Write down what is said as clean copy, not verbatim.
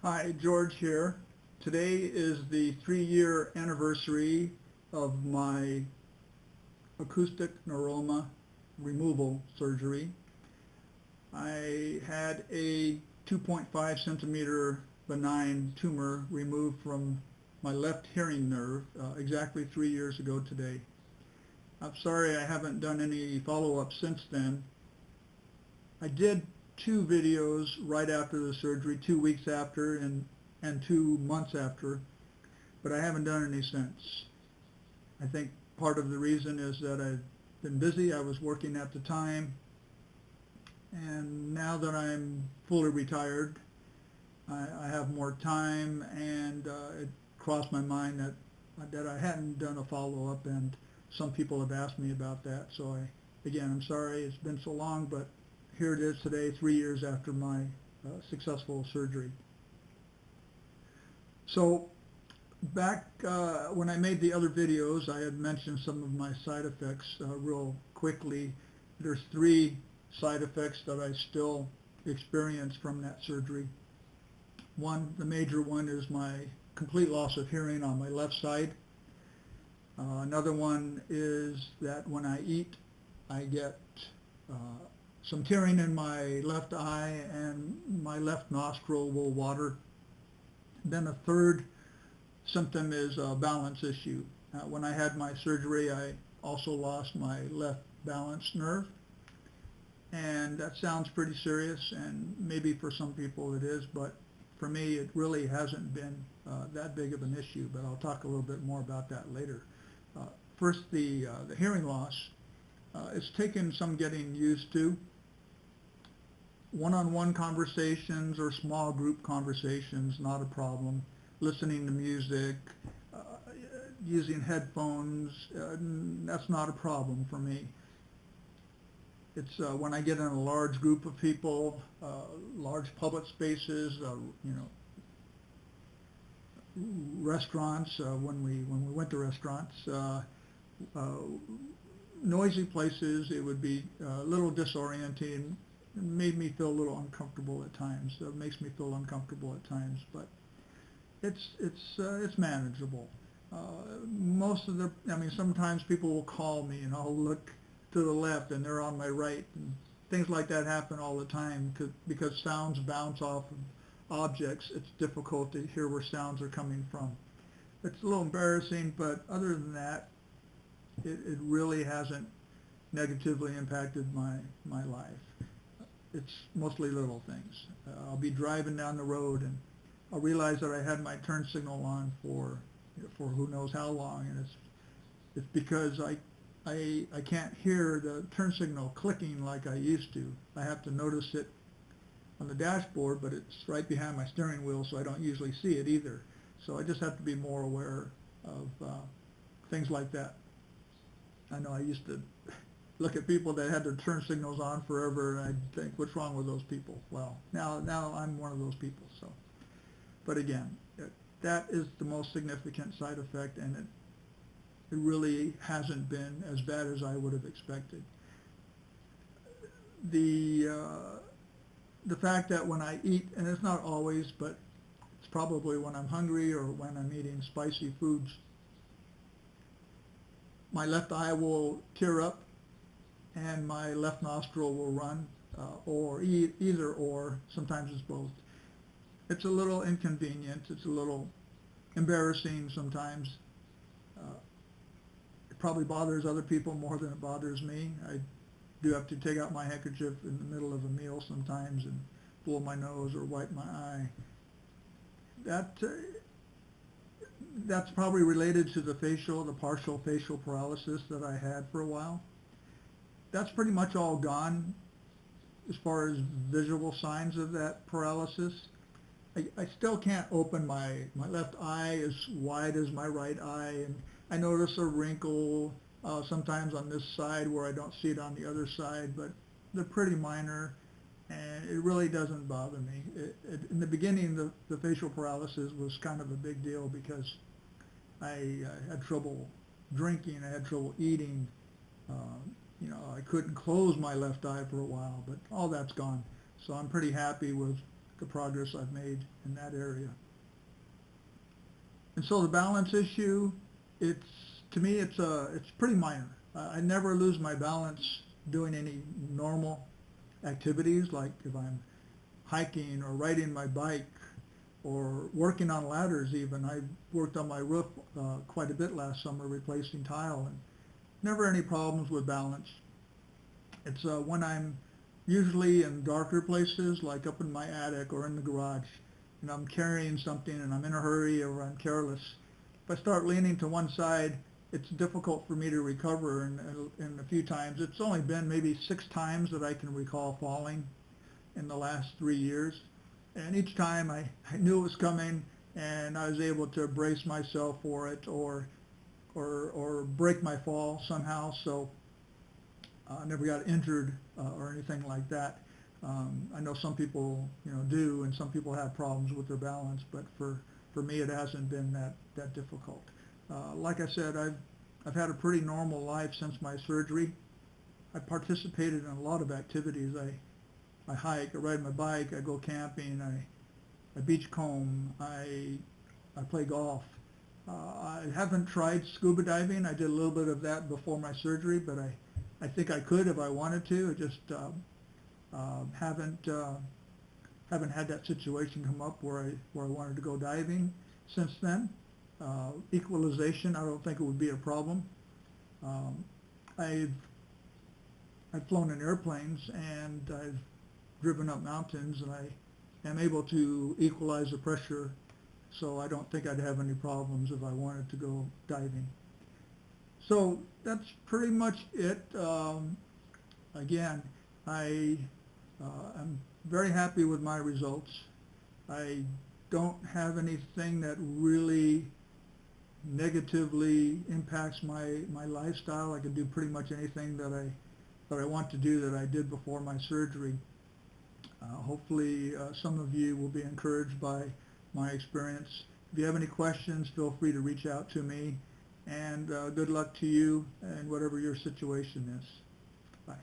Hi, George here. Today is the 3-year anniversary of my acoustic neuroma removal surgery. I had a 2.5 centimeter benign tumor removed from my left hearing nerve exactly 3 years ago today. I'm sorry I haven't done any follow-up since then. I did 2 videos right after the surgery, 2 weeks after and 2 months after, but I haven't done any since. I think part of the reason is that I've been busy. I was working at the time, and now that I'm fully retired, I have more time, and it crossed my mind that I hadn't done a follow-up, and some people have asked me about that. So again, I'm sorry it's been so long, but here it is today, 3 years after my successful surgery. So back when I made the other videos, I had mentioned some of my side effects real quickly. There's 3 side effects that I still experience from that surgery. One, the major one, is my complete loss of hearing on my left side. Another one is that when I eat, I get uh, some tearing in my left eye and my left nostril will water. Then a third symptom is a balance issue. When I had my surgery, I also lost my left balance nerve, and that sounds pretty serious, and maybe for some people it is, but for me it really hasn't been that big of an issue, but I'll talk a little bit more about that later. First, the hearing loss. It's taken some getting used to. One-on-one conversations or small group conversations, not a problem. Listening to music, uh, using headphones, that's not a problem for me. It's when I get in a large group of people, large public spaces, you know, restaurants, when we went to restaurants, uh, noisy places, it would be a little disorienting. It made me feel a little uncomfortable at times. It makes me feel uncomfortable at times, but it's manageable. Most of the, I mean, sometimes people will call me and I'll look to the left and they're on my right, and things like that happen all the time because sounds bounce off of objects. It's difficult to hear where sounds are coming from. It's a little embarrassing, but other than that, it really hasn't negatively impacted my life. It's mostly little things. I'll be driving down the road and I'll realize that I had my turn signal on for who knows how long, and it's because I can't hear the turn signal clicking like I used to. I have to notice it on the dashboard, but it's right behind my steering wheel, so I don't usually see it either. So I just have to be more aware of things like that. I know I used to look at people that had their turn signals on forever, and I'd think, what's wrong with those people? Well, now I'm one of those people. So, but again, that is the most significant side effect, and it really hasn't been as bad as I would have expected. The fact that when I eat, and it's not always, but it's probably when I'm hungry or when I'm eating spicy foods, my left eye will tear up and my left nostril will run, or either or, sometimes it's both. It's a little inconvenient, it's a little embarrassing sometimes. Uh, it probably bothers other people more than it bothers me. I do have to take out my handkerchief in the middle of a meal sometimes and blow my nose or wipe my eye. That that's probably related to the partial facial paralysis that I had for a while. That's pretty much all gone as far as visual signs of that paralysis. I still can't open my left eye as wide as my right eye, and I notice a wrinkle sometimes on this side where I don't see it on the other side, but they're pretty minor, and it really doesn't bother me. In the beginning, the facial paralysis was kind of a big deal because I had trouble drinking, I had trouble eating. Uh, you know, I couldn't close my left eye for a while, but all that's gone. So I'm pretty happy with the progress I've made in that area. And so the balance issue, to me it's pretty minor. I never lose my balance doing any normal activities, like if I'm hiking or riding my bike or working on ladders even. I worked on my roof quite a bit last summer replacing tile, and never any problems with balance. It's when I'm usually in darker places, like up in my attic or in the garage, and I'm carrying something and I'm in a hurry or I'm careless. If I start leaning to one side, it's difficult for me to recover, and a few times, it's only been maybe 6 times that I can recall falling in the last 3 years. And each time I knew it was coming, and I was able to brace myself for it or break my fall somehow. So I never got injured or anything like that. I know some people do, and some people have problems with their balance, but for me it hasn't been that difficult. Like I said, I've had a pretty normal life since my surgery. I participated in a lot of activities. I hike, I ride my bike, I go camping, I beachcomb, I play golf. I haven't tried scuba diving. I did a little bit of that before my surgery, but I think I could if I wanted to. I just haven't had that situation come up where I wanted to go diving since then. Equalization, I don't think it would be a problem. I've flown in airplanes, and I've driven up mountains, and I am able to equalize the pressure, so I don't think I'd have any problems if I wanted to go diving. So that's pretty much it. Again, I'm very happy with my results. I don't have anything that really negatively impacts my lifestyle. I can do pretty much anything that I want to do that I did before my surgery. Hopefully some of you will be encouraged by my experience. If you have any questions, feel free to reach out to me, and good luck to you and whatever your situation is. Bye.